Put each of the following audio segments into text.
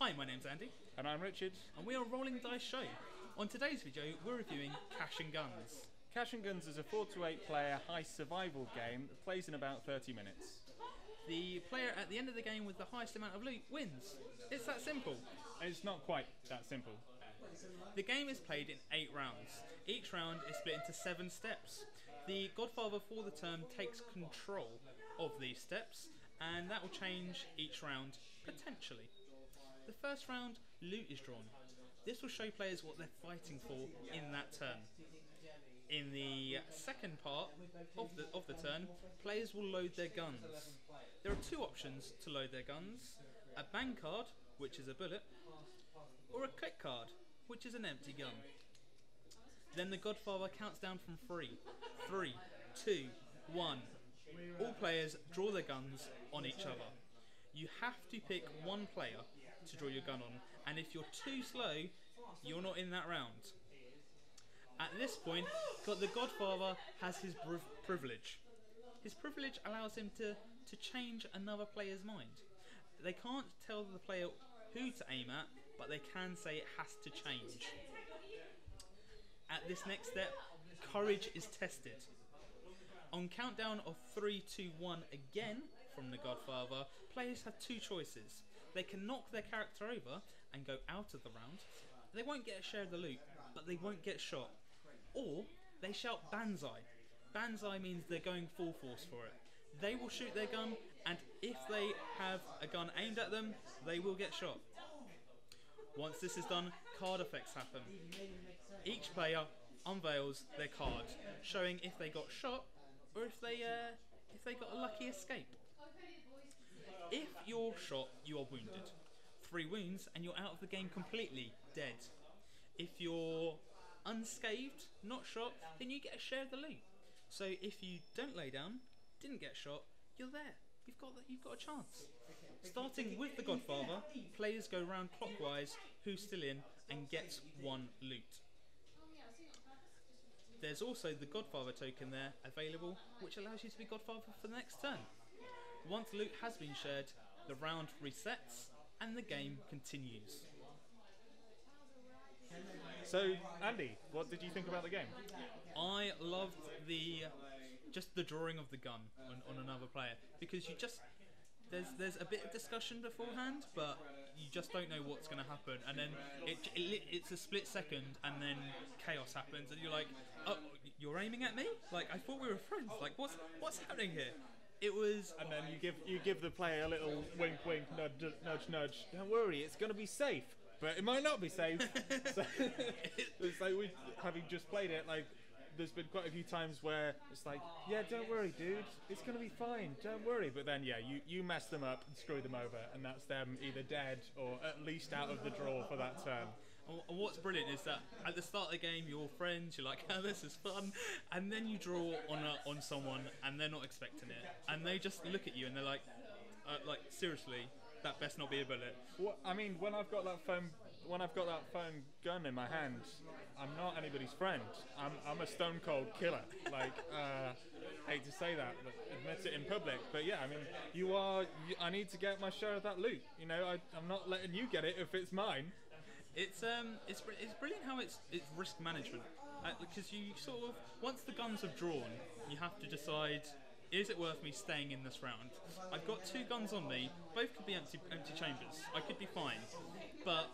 Hi, my name's Andy. And I'm Richard. And we are Rolling Dice Show. On today's video, we're reviewing Cash and Guns. Cash and Guns is a 4 to 8 player heist survival game that plays in about 30 minutes. The player at the end of the game with the highest amount of loot wins. It's that simple. And it's not quite that simple. The game is played in 8 rounds. Each round is split into 7 steps. The Godfather for the turn takes control of these steps, and that will change each round potentially. The first round, loot is drawn. This will show players what they're fighting for in that turn. In the second part of the turn, players will load their guns. There are 2 options to load their guns: a bang card, which is a bullet, or a click card, which is an empty gun. Then the Godfather counts down from 3. 3, 2, 1. All players draw their guns on each other. You have to pick one player to draw your gun on, and if you're too slow, you're not in that round. At this point, the Godfather has his privilege. His privilege allows him to change another player's mind. They can't tell the player who to aim at, but they can say it has to change. At this next step, courage is tested. On countdown of 3, 2, 1 again from the Godfather, players have 2 choices. They can knock their character over and go out of the round. They won't get a share of the loot, but they won't get shot. Or they shout Banzai. Banzai means they're going full force for it. They will shoot their gun, and if they have a gun aimed at them, they will get shot. Once this is done, card effects happen. Each player unveils their card, showing if they got shot or if they got a lucky escape. If you're shot, you are wounded. 3 wounds and you're out of the game completely, dead. If you're unscathed, not shot, then you get a share of the loot. So if you don't lay down, didn't get shot, you're there. You've got a chance. Starting with the Godfather, players go round clockwise, who's still in, and gets 1 loot. There's also the Godfather token there available, which allows you to be Godfather for the next turn. Once loot has been shared, the round resets and the game continues. So, Andy, what did you think about the game? I loved just the drawing of the gun on another player, because there's a bit of discussion beforehand, but you just don't know what's going to happen, and then it's a split second, and then chaos happens, and you're like, oh, you're aiming at me? Like, I thought we were friends. Like, what's happening here? It was, and then you give the player a little wink, wink, nudge, nudge, nudge. Don't worry, it's going to be safe, but it might not be safe. So we, having just played it, like, there's been quite a few times where it's like, yeah, don't worry, dude, it's going to be fine, don't worry. But then, yeah, you mess them up and screw them over, and that's them either dead or at least out of the draw for that turn. And what's brilliant is that at the start of the game, you're all friends, you're like, oh, this is fun, and then you draw on someone, and they're not expecting it, and they just look at you and they're like, seriously, that best not be a bullet. Well, I mean, when I've got that foam gun in my hand, I'm not anybody's friend. I'm a stone cold killer. Like, hate to say that, but admit it in public. But yeah, I mean, I need to get my share of that loot. You know, I'm not letting you get it if it's mine. It's brilliant how it's risk management, because you sort of, once the guns have drawn, you have to decide, is it worth me staying in this round? I've got 2 guns on me, both could be empty chambers. I could be fine, but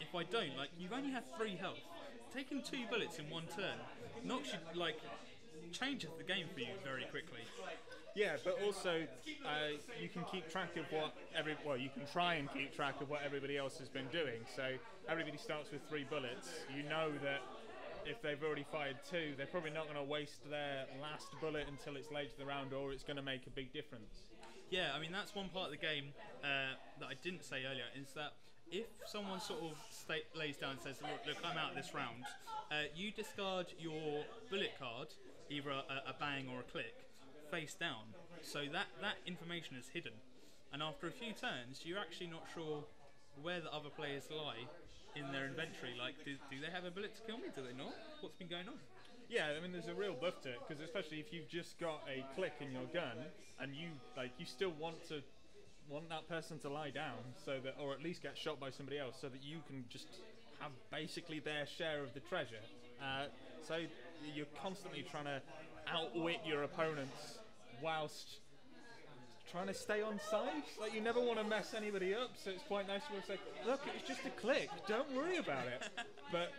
if I don't, like, you've only had 3 health. Taking 2 bullets in 1 turn knocks you, like, changes the game for you very quickly. Yeah, but also you can keep track of you can try and keep track of what everybody else has been doing. So everybody starts with 3 bullets. You know that if they've already fired 2, they're probably not going to waste their last bullet until it's late to the round, or it's going to make a big difference. Yeah, I mean, that's one part of the game that I didn't say earlier, is that if someone sort of lays down and says, look, I'm out this round, you discard your bullet card, either a bang or a click, face down, so that information is hidden, and after a few turns you're actually not sure where the other players lie in their inventory. Like, do they have a bullet to kill me? Do they not? What's been going on? Yeah, I mean, there's a real buff to it, because especially if you've just got a click in your gun and you still want to want that person to lie down, so that, or at least get shot by somebody else, so that you can just have basically their share of the treasure. So you're constantly trying to outwit your opponents whilst trying to stay on side. Like, you never want to mess anybody up, so it's quite nice to be able to say, look, it's just a click, don't worry about it. But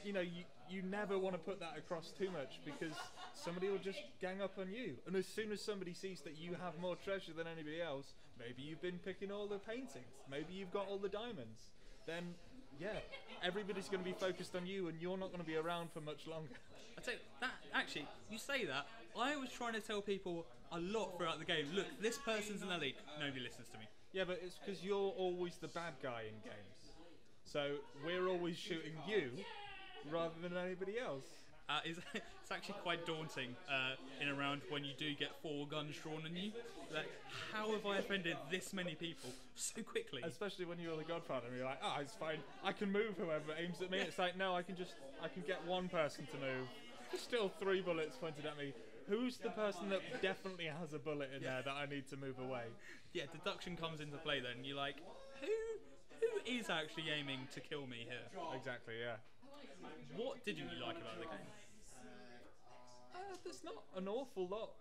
you know, you never want to put that across too much, because somebody will just gang up on you. And as soon as somebody sees that you have more treasure than anybody else, maybe you've been picking all the paintings, maybe you've got all the diamonds, then yeah, everybody's going to be focused on you, and you're not going to be around for much longer. I tell you, that actually, you say that. I was trying to tell people a lot throughout the game. Look, this person's in the lead. Nobody listens to me. Yeah, but it's because you're always the bad guy in games. So we're always shooting you rather than anybody else. It's actually quite daunting in a round when you do get 4 guns drawn on you. Like, how have I offended this many people so quickly? Especially when you're the Godfather and you're like, oh, it's fine, I can move whoever aims at me. It's like, no, I can get one person to move. There's still 3 bullets pointed at me. Who's the person that definitely has a bullet in there that I need to move away? Yeah, deduction comes into play then. You're like, who is actually aiming to kill me here? Exactly, yeah. What didn't you like about the game? There's not an awful lot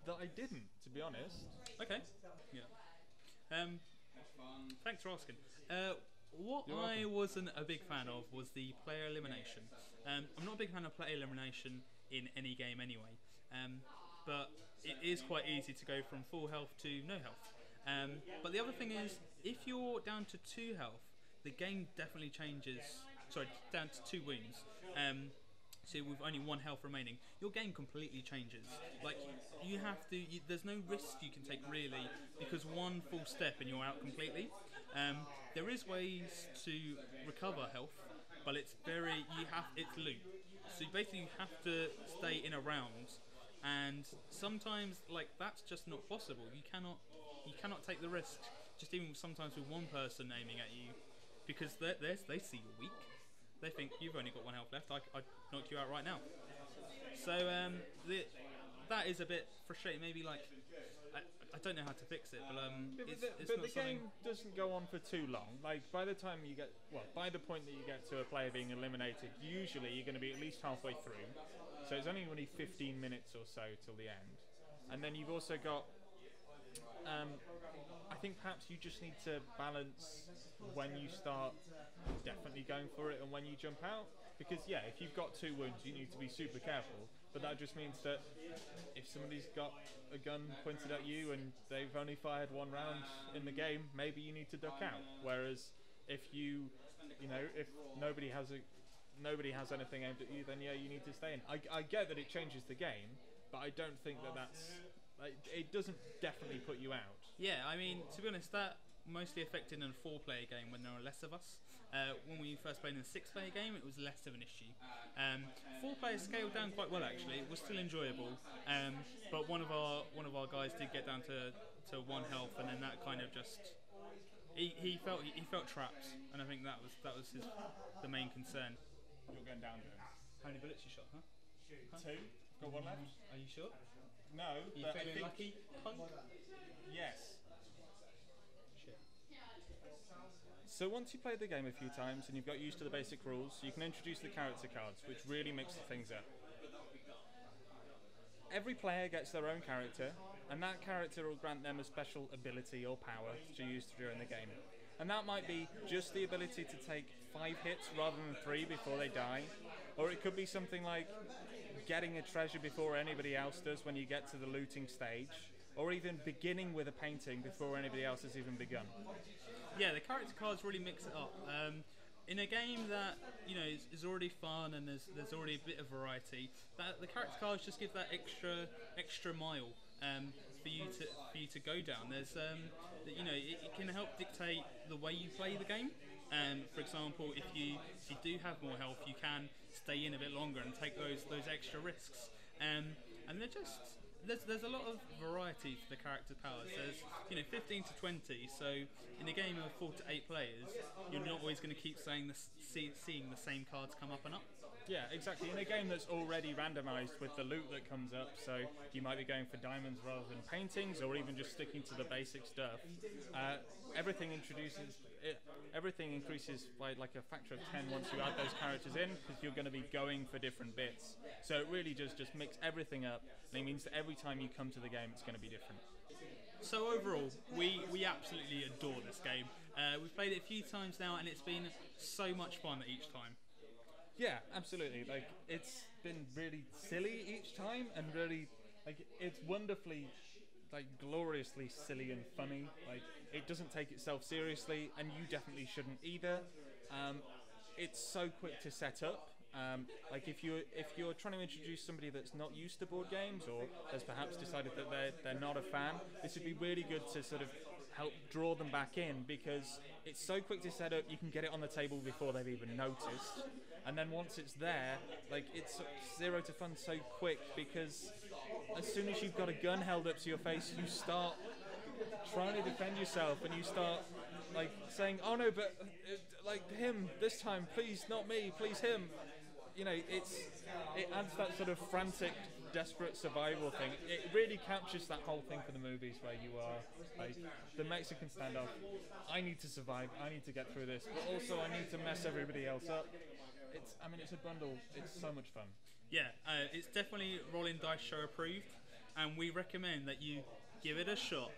that I didn't, to be honest. Okay. Yeah. Thanks for asking. What You're I welcome. wasn't a big fan of was the player elimination. I'm not a big fan of player elimination in any game anyway, but it is quite easy to go from full health to no health. But the other thing is, if you're down to 2 health, the game definitely changes. Sorry, down to 2 wounds. So with only 1 health remaining, your game completely changes. Like, you have to. There's no risk you can take really, because 1 full step and you're out completely. There is ways to recover health, but it's it's loot. So basically, you have to stay in a round, and sometimes like that's just not possible. You cannot take the risk. Just even sometimes with 1 person aiming at you, because they see you're weak. They think you've only got 1 health left. I knock you out right now. So that is a bit frustrating. Maybe like I don't know how to fix it, but it's but not the game doesn't go on for too long. Like, by the time you get, by the point that you get to a player being eliminated, usually you're going to be at least halfway through. So it's only 15 minutes or so till the end. And then you've also got, I think perhaps you just need to balance when you start definitely going for it and when you jump out. Because yeah, if you've got 2 wounds, you need to be super careful. But that just means that if somebody's got a gun pointed at you and they've only fired 1 round in the game, maybe you need to duck out. Whereas if if nobody has anything aimed at you, then yeah, you need to stay in. I get that it changes the game, but I don't think that's it doesn't definitely put you out. Yeah, I mean, to be honest, that mostly affected in a 4-player game when there are less of us. When we first played in a 6-player game, it was less of an issue. 4 players scaled down quite well actually. It was still enjoyable, but one of our guys did get down to 1 health, and then that kind of just he felt trapped, and I think that was the main concern. You're going down there. How many bullets you shot? Huh? 2. Got 1 left. Are you sure? No, Are you but I feeling think lucky? Punk? yes. Shit. So once you play the game a few times and you've got used to the basic rules, you can introduce the character cards, which really mix things up. Every player gets their own character, and that character will grant them a special ability or power to use during the game. And that might be just the ability to take 5 hits rather than 3 before they die, or it could be something like getting a treasure before anybody else does when you get to the looting stage, or even beginning with a painting before anybody else has even begun. Yeah, the character cards really mix it up. In a game that is already fun and there's already a bit of variety, that the character cards just give that extra mile for you to go down. There's it can help dictate the way you play the game. For example, if you do have more health, you can stay in a bit longer and take those extra risks. And they're just there's a lot of variety for the character powers. There's 15 to 20. So in a game of 4 to 8 players, you're not always going to keep seeing the same cards come up and up. Yeah, exactly. In a game that's already randomized with the loot that comes up, so you might be going for diamonds rather than paintings, or even just sticking to the basic stuff. Uh, everything everything increases by like a factor of 10 once you add those characters in, because you're going to be going for different bits. So it really just mix everything up, and it means that every time you come to the game, it's going to be different. So overall, we absolutely adore this game. We've played it a few times now, and it's been so much fun each time. Yeah, absolutely. Like, it's been really silly each time, and really, like, it's wonderfully, like, gloriously silly and funny. Like, it doesn't take itself seriously, and you definitely shouldn't either. It's so quick to set up. Like, if you're trying to introduce somebody that's not used to board games, or has perhaps decided that they're not a fan, this would be really good to sort of help draw them back in, because it's so quick to set up. You can get it on the table before they've even noticed, and then once it's there, like, it's 0 to fun so quick, because as soon as you've got a gun held up to your face, you start trying to defend yourself, and you start like saying, "Oh no, but like him this time, please, not me, please him." You know, it adds that sort of frantic, desperate survival thing. It really captures that whole thing for the movies, where you are like the Mexican standoff. I need to survive. I need to get through this, but also I need to mess everybody else up. It's a bundle. It's so much fun. Yeah, it's definitely Rollin Dice Show approved, and we recommend that you give it a shot.